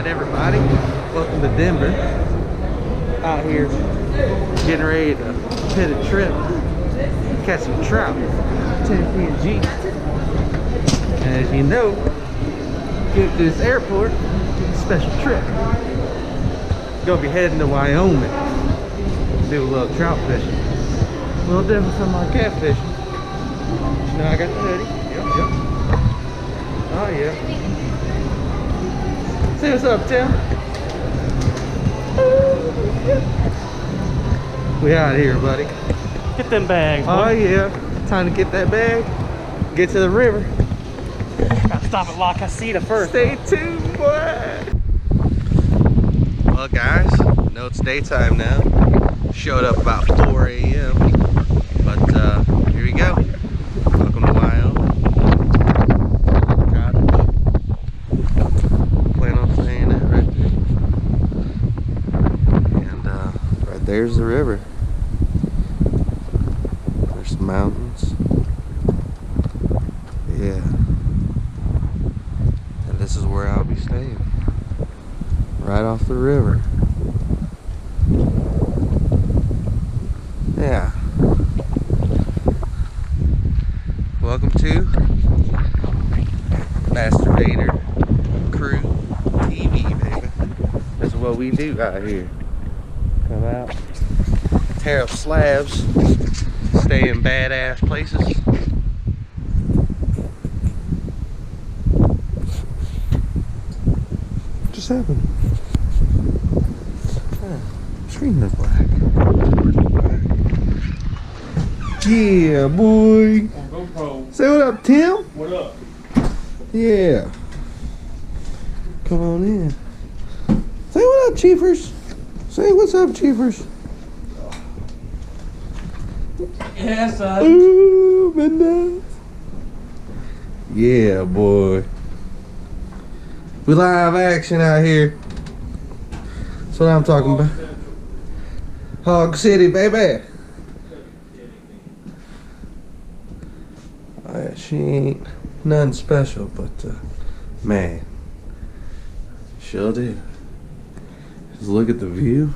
Alright everybody, welcome to Denver. Out here getting ready to hit a trip, catch some trout, 10 PNG. And as you know, get to this airport, special trip. Gonna be heading to Wyoming, do a little trout fishing. A little different from my catfishing. You know I got the hoodie. Yep. Oh yeah. Say what's up, Tim. We out here, buddy. Get them bags, boy. Oh yeah. Time to get that bag. Get to the river. Gotta stop at La Casita first. Stay tuned, boy. Well, guys, I know it's daytime now. Showed up about 4 a.m. But here we go. Welcome to Wyoming. Plan on staying at right there. And right there's the river. There's some mountains. Yeah. And this is where I'll be staying. Right off the river. Yeah. Welcome to Master Vader Crew TV, baby. This is what we do out here. Come out, tear up slabs, stay in badass places. What just happened? Screen is black. Yeah, boy. Say what up, Tim. What up? Yeah. Come on in. Say what up, Chiefers. Say what's up, Chiefers. Yeah, son. Ooh, Mendez. Yeah, boy. We live action out here. That's what I'm talking about. Hog City, baby. Oh, yeah, she ain't nothing special, but man, she'll do. Just look at the view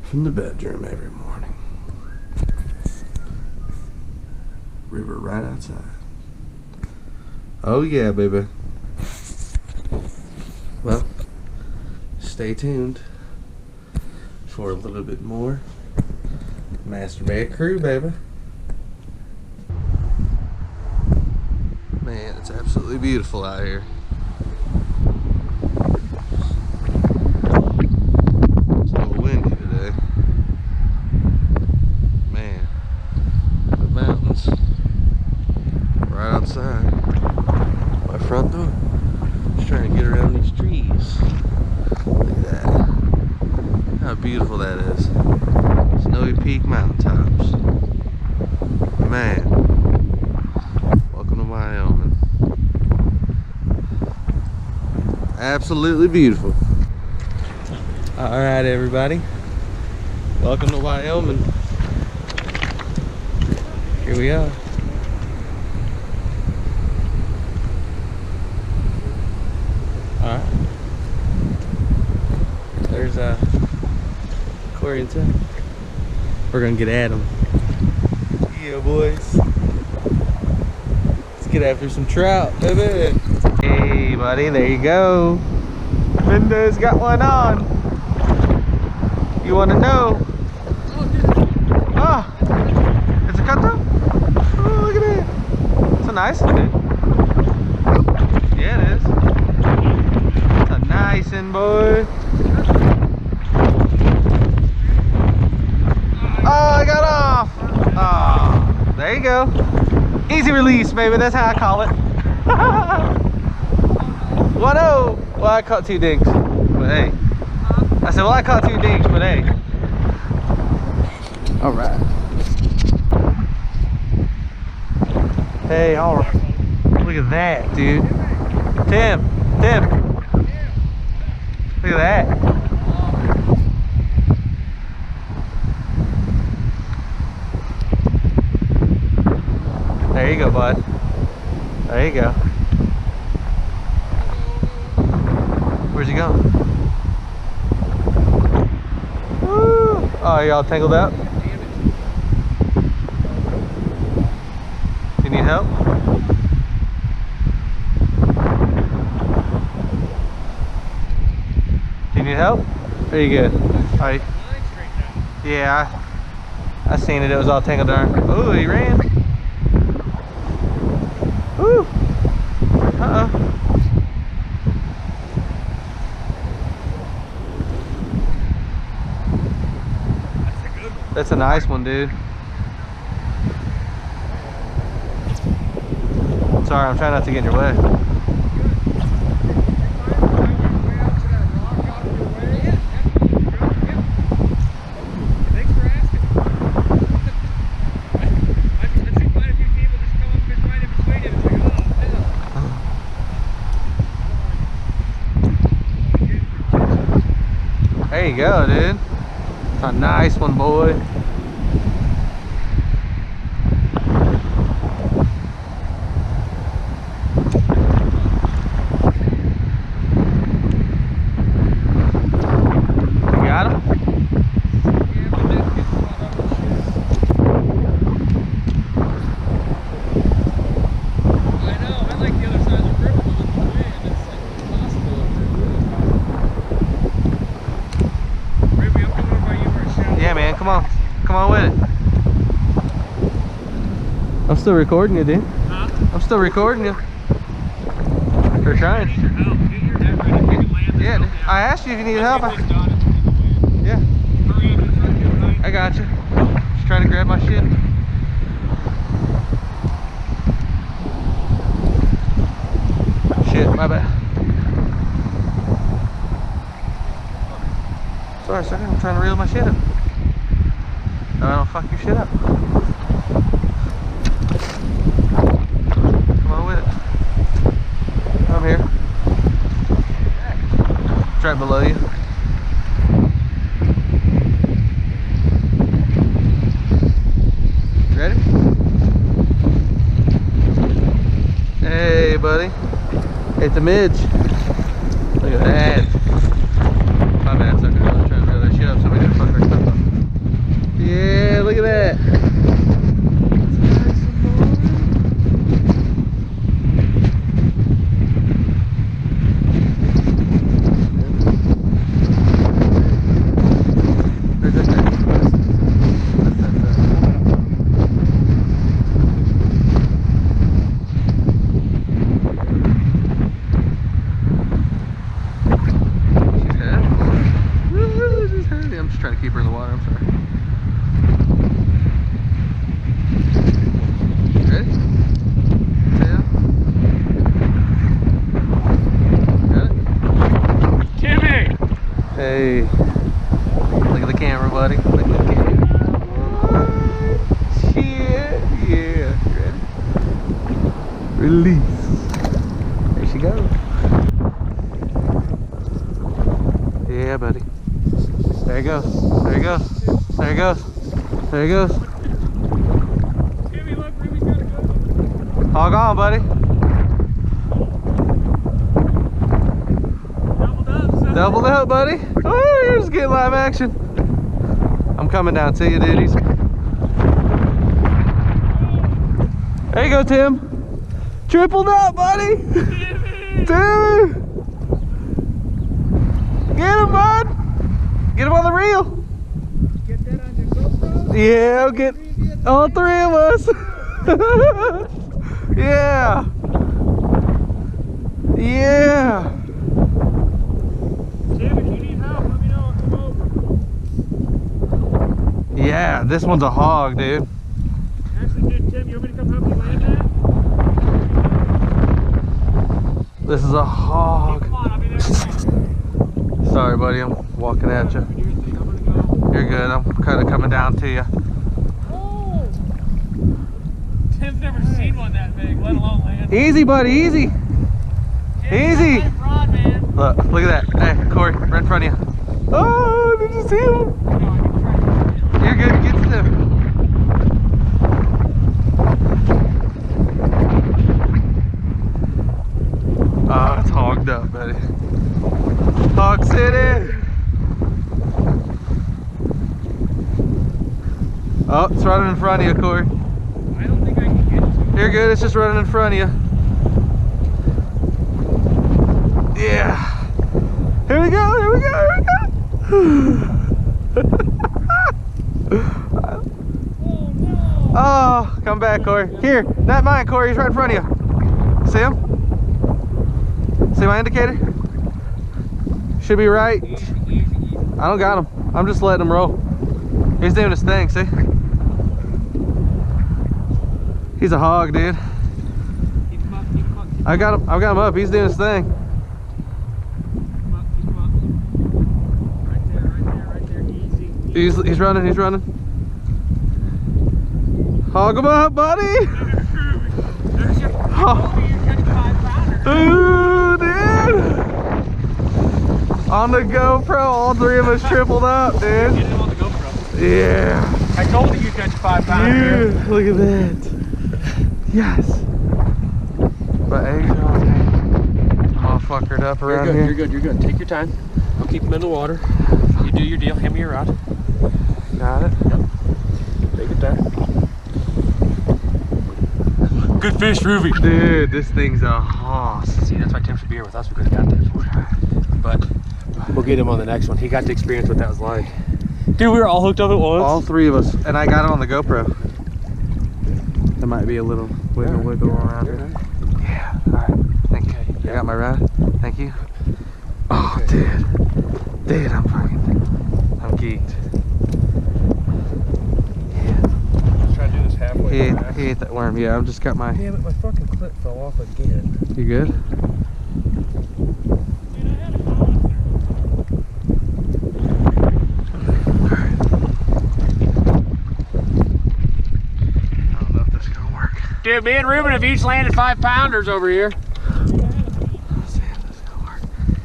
from the bedroom every morning. River right outside. Oh yeah, baby. Well, stay tuned for a little bit more Master Vader Crew, baby. Man, it's absolutely beautiful out here. It's a little windy today. Man, the mountains right outside my front door. Just trying to get around these trees. Look at that. How beautiful that is. Snowy Peak mountaintops. Man. Welcome to Wyoming. Absolutely beautiful. Alright everybody. Welcome to Wyoming. Here we are. Alright. There's Corey and Tim. We're gonna get at them. Yeah, boys. Let's get after some trout, baby. Hey, buddy, there you go. Mendez got one on. You want to know? Oh, it's a cutthroat? Oh, look at it. It's a nice one. Yeah, it is. It's a nice one, boy. Oh, I got off. Oh, there you go. Easy release, baby. That's how I call it. 1-0. Well, I caught 2 dinks, but hey. I said, well, I caught 2 dinks, but hey. All right. Hey, all right. Look at that, dude. Tim. Look at that. There you go, bud. There you go. Where's Where's he going? Woo. Oh, y'all tangled out? You need help? Do you need help? Are you good? Alright. Yeah, I seen it. It was all tangled down. Oh, he ran. Woo. Uh-oh. That's a nice one, dude. Sorry, I'm trying not to get in your way. There you go, dude. It's a nice one, boy. You got him? Come on with it. I'm still recording you, dude. Huh? I'm still recording you. We're trying. Yeah, I asked you if you needed help. Yeah. I got you. Just trying to grab my shit. Shit, my bad. Sorry, sir. I'm trying to reel my shit up. No, I don't fuck your shit up. Come on with it. I'm here. It's right below you. Ready? Hey, buddy. It's a midge. Look at that. My bad, sucker. I was trying to reel that shit up. Somebody didn't fuck their stuff up. Yeah, look at that. I'm just trying to keep her in the water, I'm sorry. Ready? Tail. Got it? Timmy! Hey. Look at the camera, buddy. Look at the camera. Shit. Yeah. Ready? Release. There she goes. Yeah, buddy. There he goes. There he goes. There he goes. There he goes. Timmy, look, Ruby's got a good one. Hog on, buddy. Doubled up, son. Doubled up, buddy. Oh, you're just getting live action. I'm coming down to you, duties. There you go, Tim. Tripled up, buddy. Timmy! Timmy. Get him, bud. Get him on the reel. Get that on your GoPro? Yeah, I'll get all three of us. Yeah. Yeah. Tim, if you need help, let me know. I'll come over. Yeah, this one's a hog, dude. Actually, dude, Tim, you want me to come help you land that? This is a hog. Come on, I'll be there. Sorry, buddy, I'm walking at you. You're good. I'm kind of coming down to you. Oh! Tim's never seen one that big, let alone land. Easy, buddy, easy. Tim, Easy. that rod, man. Look at that. Hey, Corey, right in front of you. Oh, did you see him? No, I can try to get You're good. Get to them. Oh, it's hog hogged up, buddy. Hog City. Oh, it's running in front of you, Corey. I don't think I can get to it. You're good, it's just running in front of you. Yeah. Here we go, here we go, here we go. Oh no! Oh, come back, Corey. Here, not mine, Corey, he's right in front of you. See him? See my indicator? Should be right. I don't got him. I'm just letting him roll. He's doing his thing, see? He's a hog, dude. Keep him up, keep him up, keep him I got him up. He's doing his thing. up, keep him up. Right there, easy. He's running, he's running. Hog him up, buddy. There's your, Oh. your 55-pounder. Ooh, dude. On the GoPro, all three of us tripled up, dude. Get him on the GoPro. Yeah. I told you catch a 5-pounder. Yeah, look at that. Yes. But eggs are all fuckered up around You're good, here. you're good, you're good. Take your time. I'll keep them in the water. You do your deal. Hand me your rod. Got it. Yep. Take it there. Good fish, Ruby. Dude, this thing's a hoss. See, that's why Tim should be here with us. We could have got that for him. But we'll get him on the next one. He got to experience what that was like. Dude, we were all hooked up at once. All three of us, and I got it on the GoPro. There might be a little wiggle around here. Yeah, all right. Thank you. Okay, I got my rod. Thank you. Oh, dude. Dude, I'm geeked. Let's try to do this halfway. He ate that worm. Yeah, I've just got my... Damn it, my fucking clip fell off again. You good? I don't know if this is gonna work. Dude, me and Ruben have each landed 5-pounders over here. Let's see if this is gonna work.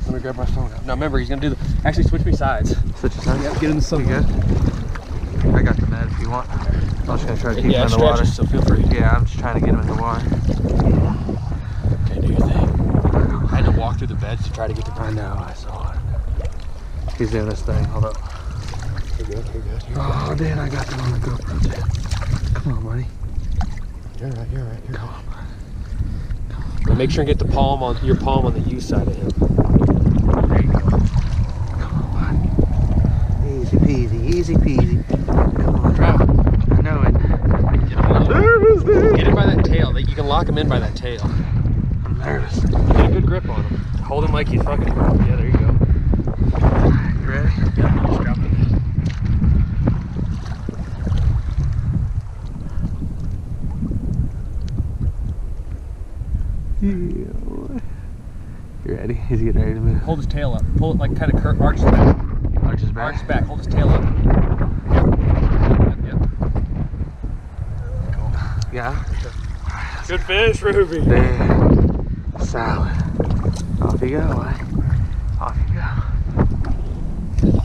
Let me grab my phone out. Now remember, he's gonna do the... Actually, switch me sides. Switch your sides? Yep, get in the sun. You good? I got the net if you want. I'm just gonna try to keep him in the stretch water. it, so feel free. Yeah, I'm just trying to get him in the water. Okay, do your thing. I had to walk through the beds to try to get the... I know, I saw it. He's doing his thing. Hold up. You're good, you're good. Oh, Dan, I got them on the GoPro too. Come on, buddy. You're right, you're right. Come on, buddy. Now make sure and get the palm on your palm on the U side of him. There you go. Come on, buddy. Easy peasy, easy peasy. Come on. Drop. I know it. Get him on. Nervous, dude. Get him by that tail. You can lock him in by that tail. I'm nervous. Get a good grip on him. Hold him like he's fucking... Yeah, there you go. You ready? Yeah, just drop him. Yeah. You ready? He's getting ready to move. Hold his tail up. Pull it like kind of arch his back. Arch his back. Arch his back. Hold his tail up. Yep. Cool. Yeah. Good fish, Ruby. Damn. Solid. Off you go, buddy. Off you go.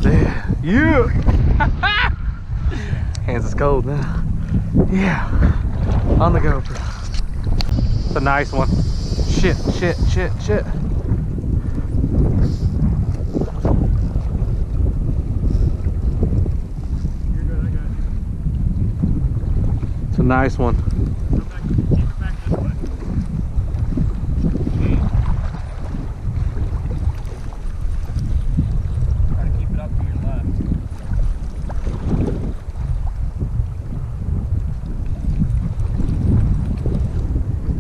There. Yeah. Hands is cold now. Yeah. On the GoPro. It's a nice one. Shit, shit, shit, shit. You're good, I got you. It's a nice one. Back this way. Try to keep it up to your left.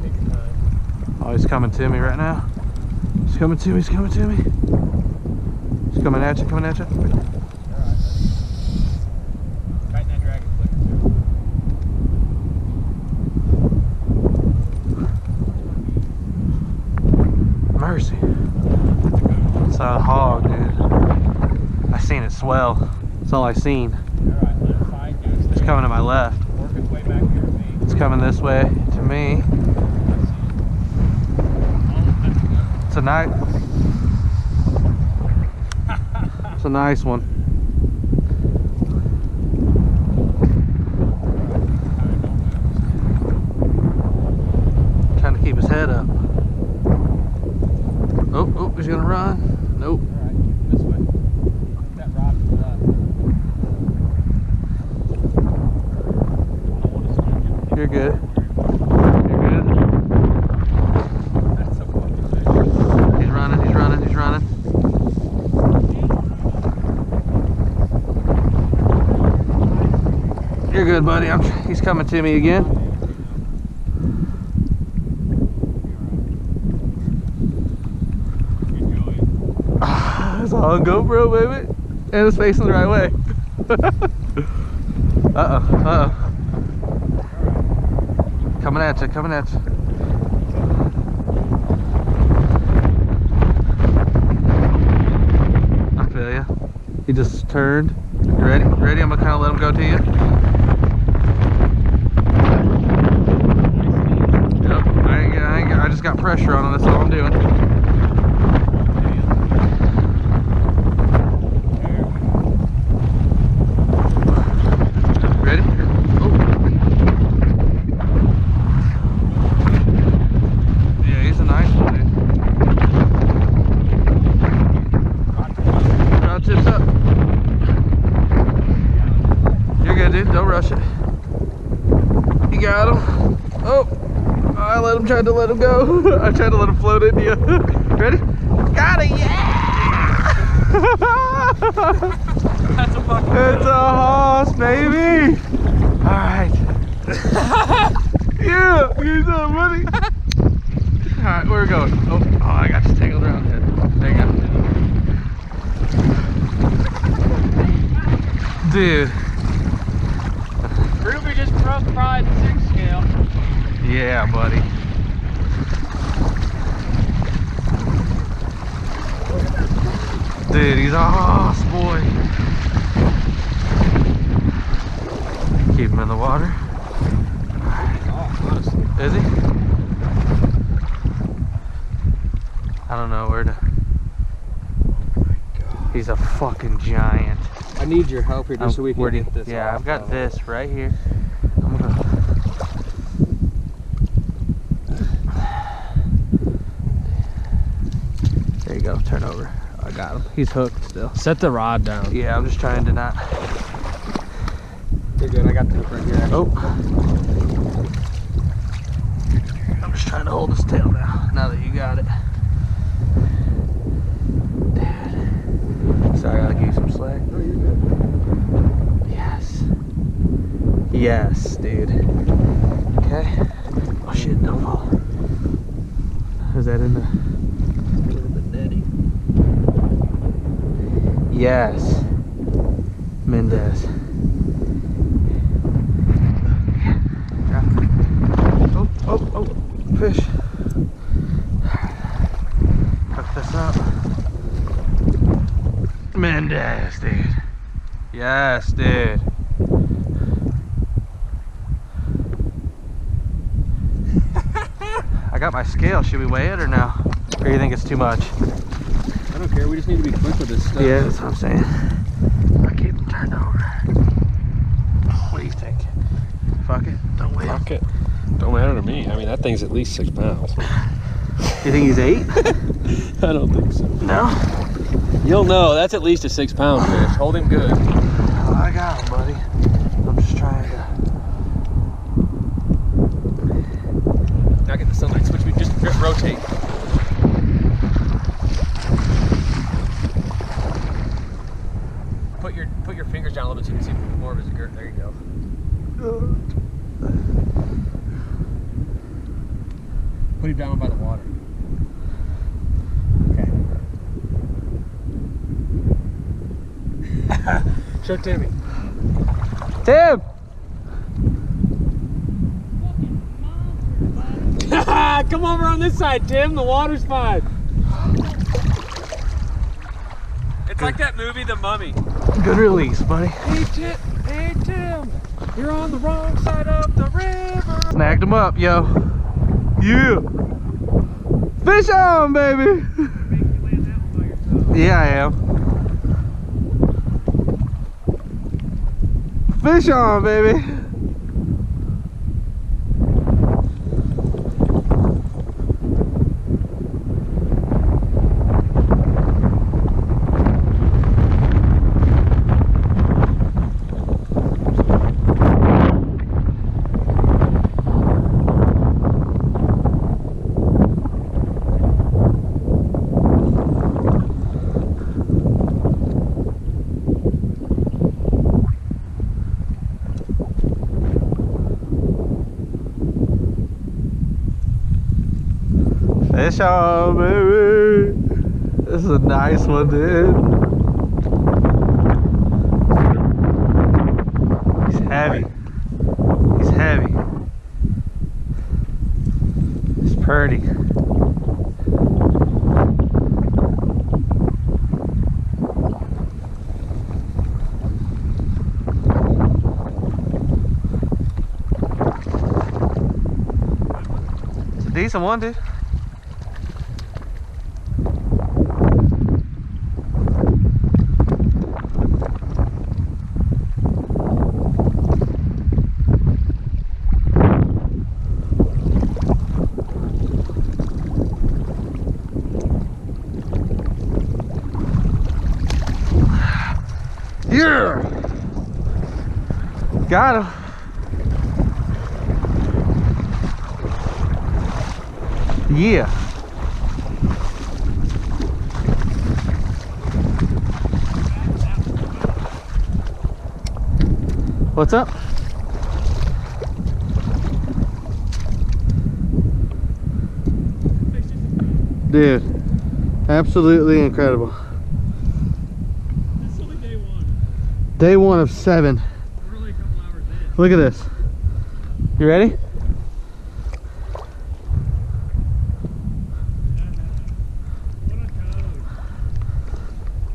Take your time. Oh, he's coming to me right now. He's coming to me, he's coming to me. He's coming at you, coming at you. Alright, tighten that dragon flicker too. Mercy. It's a hog, dude. I seen it swell. That's all I seen. Alright, let it find you. It's coming to my left. Work its way back here to me. It's coming this way to me. It's a nice. It's a nice one. Trying to keep his head up. Oh, oh, he's gonna run. Nope. Alright, this way. That rod to the left. I don't want to squeak it. You're good. You're good. That's a fucking fish. He's running, he's running, he's running. You're good, buddy. He's coming to me again. It's all on GoPro, baby. And it's facing the right way. Uh-oh, uh-oh. Coming at you, coming at you. I feel ya. He just turned. You ready? Ready? I'm gonna kind of let him go to you. Yep. I just got pressure on him. That's all I'm doing. Ready? Oh. Yeah, he's a nice one, dude. Rod tips up. You're good, dude. Don't rush it. You got him. Oh, I tried to let him go. I tried to let him float into you. Ready? Got it, yeah! That's a fucking It's a hoss, baby! Alright. Yeah, he's up, buddy. Alright, where are we going? Oh, I got you tangled around the head. There you go. Dude. Ruby just broke Pride 6 scale. Yeah, buddy. Dude, he's a hoss, boy. Keep him in the water. Is he? I don't know where to. He's a fucking giant. I need your help here just so we can Where do you- get this Yeah, off. I've got this right here. I'm gonna. There you go. Turn over. I got him. He's hooked still. Set the rod down. Yeah, I'm just trying to not. You're good. I got the hook right here. Oh. I'm just trying to hold his tail now that you got it. Dude. Sorry, I gotta give you some slack. No, you're good. Yes. Yes, dude. Okay. Oh shit, don't fall. Is that in the netting? Yes. Mendez. Oh, fish. Hook this up. Mendez, dude. Yes, dude. I got my scale. Should we weigh it or no? Or you think it's too much? I don't care. We just need to be quick with this stuff. Yeah, that's what I'm saying. I keep them turned over. What do you think? Fuck it. Don't weigh it. Fuck it. Don't matter to me. I mean, that thing's at least 6 pounds. You think he's 8? I don't think so. No? You'll know. That's at least a 6 pound fish. Hold him good. Oh, I got him, buddy. I'm just trying to. Now get the sunlight switch. We just rotate. Put your fingers down a little bit so you can see more of his girth. There you go. Put him down by the water. Okay. Show Timmy. Tim! Come over on this side, Tim. The water's fine. It's like that movie, The Mummy. Good release, buddy. Hey Tim, you're on the wrong side of the river. Snagged him up, yo. Yeah. Fish on, baby. Yeah, I am. Fish on, baby. Fish on, baby. This is a nice one, dude. He's heavy. He's heavy. It's pretty. It's a decent one, dude. Yeah! Got him. Yeah. What's up? Dude, absolutely incredible. It's only day one. Day one of 7. We're only a couple hours in. Look at this. You ready? What a toad.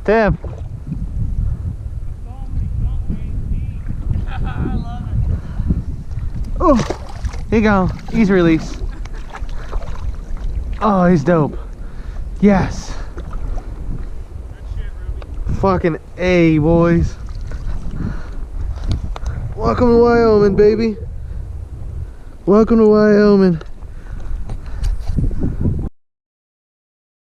Tim. I love it. Oh, here you go. Easy release. Oh, he's dope. Yes. That shit, Ruby. Fucking A, boys. Welcome to Wyoming, baby. Welcome to Wyoming.